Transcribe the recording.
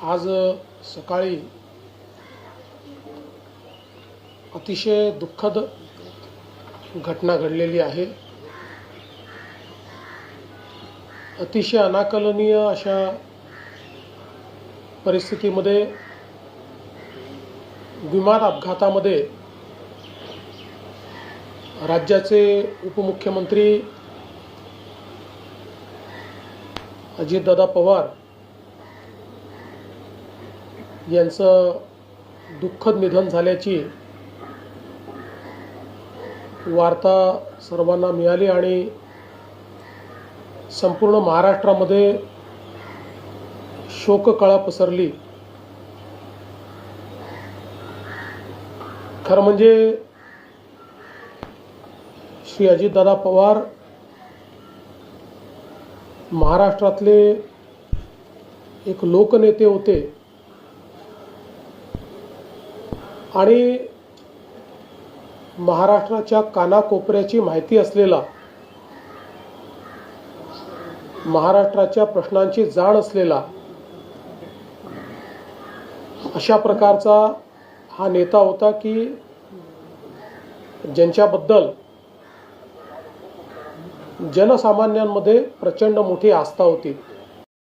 आज सकाळी अतिशय दुःखद घटना घडलेली आहे। अतिशय अनाकलनीय अशा परिस्थितीमध्ये विमान अपघातामध्ये राज्याचे उपमुख्यमंत्री अजितदादा पवार यांचं दुःखद निधन झाल्याची वार्ता सर्वांना मिळाली आणि संपूर्ण महाराष्ट्रामध्ये शोककळा पसरली। खरं म्हणजे श्री अजितदादा पवार महाराष्ट्रातले एक लोकनेते होते आणि महाराष्ट्राच्या कानाकोपऱ्याची माहिती असलेला, महाराष्ट्राच्या प्रश्नांची जाण असलेला अशा प्रकारचा हा नेता होता की ज्यांच्याबद्दल जनसामान्यांमध्ये प्रचंड मोठी आस्था होती।